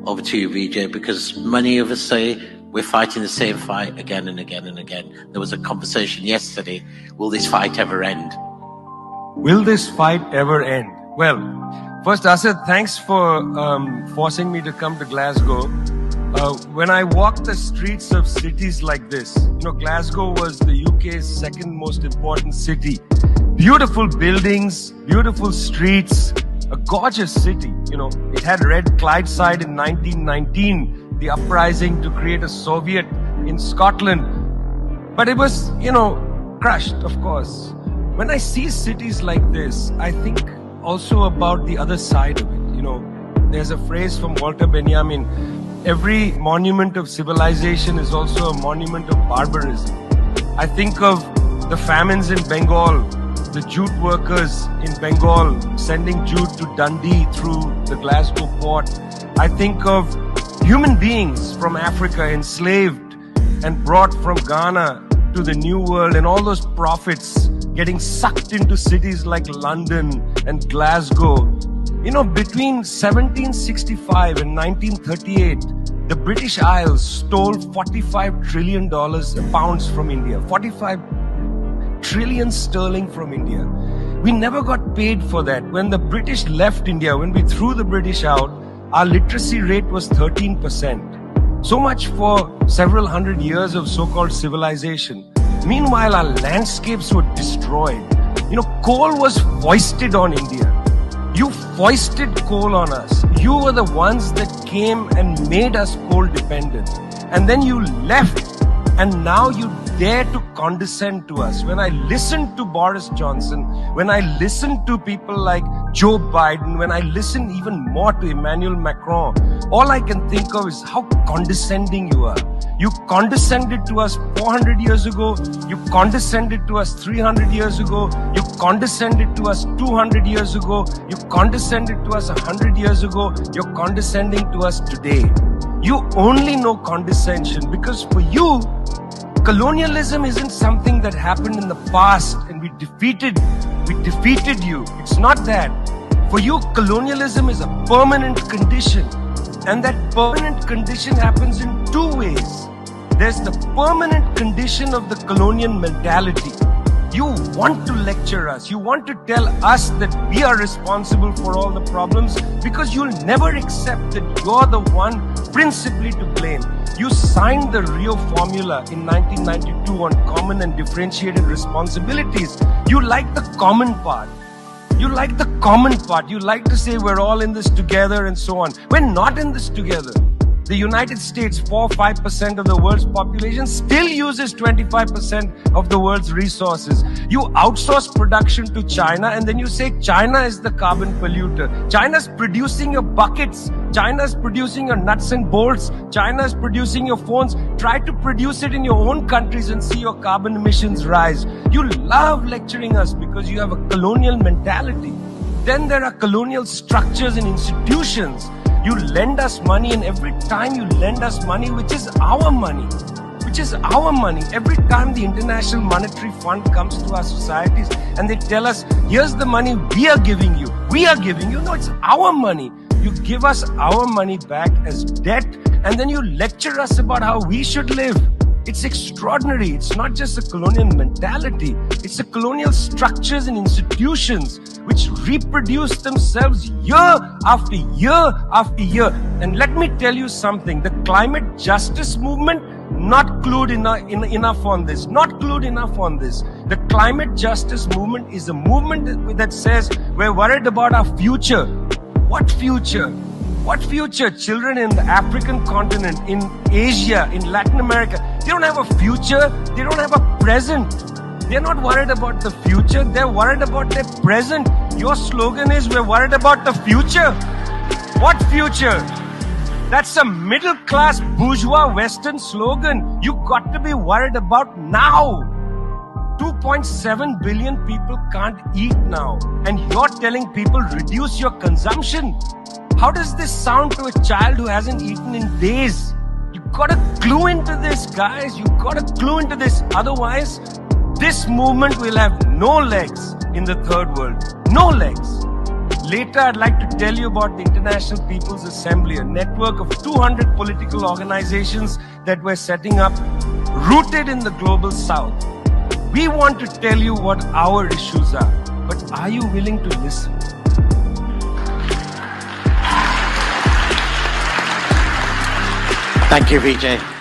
over to you, Vijay, because many of us say we're fighting the same fight again and again and again. There was a conversation yesterday, will this fight ever end? Will this fight ever end? Well, first, Asad, thanks for forcing me to come to Glasgow. When I walk the streets of cities like this, Glasgow was the UK's second most important city. Beautiful buildings, beautiful streets, a gorgeous city. It had Red Clydeside in 1919, the uprising to create a Soviet in Scotland. But it was, crushed, of course. When I see cities like this, I think also about the other side of it. There's a phrase from Walter Benjamin, every monument of civilization is also a monument of barbarism. I think of the famines in Bengal, the jute workers in Bengal sending jute to Dundee through the Glasgow port. I think of human beings from Africa enslaved and brought from Ghana to the New World, and all those profits getting sucked into cities like London and Glasgow. Between 1765 and 1938, the British Isles stole $45 trillion pounds from India, 45 trillion sterling from India. We never got paid for that. When the British left India, when we threw the British out, our literacy rate was 13%. So much for several hundred years of so-called civilization. Meanwhile, our landscapes were destroyed. Coal was foisted on India. You foisted coal on us. You were the ones that came and made us coal dependent. And then you left, and now you dare to condescend to us. When I listen to Boris Johnson, when I listen to people like Joe Biden, when I listen even more to Emmanuel Macron, all I can think of is how condescending you are. You condescended to us 400 years ago. You condescended to us 300 years ago. You condescended to us 200 years ago. You condescended to us 100 years ago. You're condescending to us today. You only know condescension because for you, colonialism isn't something that happened in the past and we defeated you. It's not that. For you, colonialism is a permanent condition. And that permanent condition happens in two ways. There's the permanent condition of the colonial mentality. You want to lecture us. You want to tell us that we are responsible for all the problems because you'll never accept that you're the one principally to blame. You signed the Rio Formula in 1992 on common and differentiated responsibilities. You like the common part. You like the common part. You like to say we're all in this together and so on. We're not in this together. The United States, 4-5% of the world's population, still uses 25% of the world's resources. You outsource production to China and then you say China is the carbon polluter. China's producing your buckets. China's producing your nuts and bolts. China's producing your phones. Try to produce it in your own countries and see your carbon emissions rise. You love lecturing us because you have a colonial mentality. Then there are colonial structures and institutions. You lend us money, and every time you lend us money, which is our money, every time the International Monetary Fund comes to our societies and they tell us, here's the money we are giving you. No, it's our money. You give us our money back as debt, and then you lecture us about how we should live. It's extraordinary. It's not just a colonial mentality. It's the colonial structures and institutions which reproduce themselves year after year after year. And let me tell you something. The climate justice movement, not clued enough on this. The climate justice movement is a movement that says we're worried about our future. What future? What future? Children in the African continent, in Asia, in Latin America, they don't have a future. They don't have a present. They're not worried about the future. They're worried about their present. Your slogan is, we're worried about the future. What future? That's a middle-class bourgeois Western slogan. You got to be worried about now. 2.7 billion people can't eat now. And you're telling people, reduce your consumption. How does this sound to a child who hasn't eaten in days? You've got to clue into this, guys. You've got to clue into this. Otherwise, this movement will have no legs in the third world. No legs. Later, I'd like to tell you about the International People's Assembly, a network of 200 political organizations that we're setting up, rooted in the global south. We want to tell you what our issues are, but are you willing to listen? Thank you, Vijay.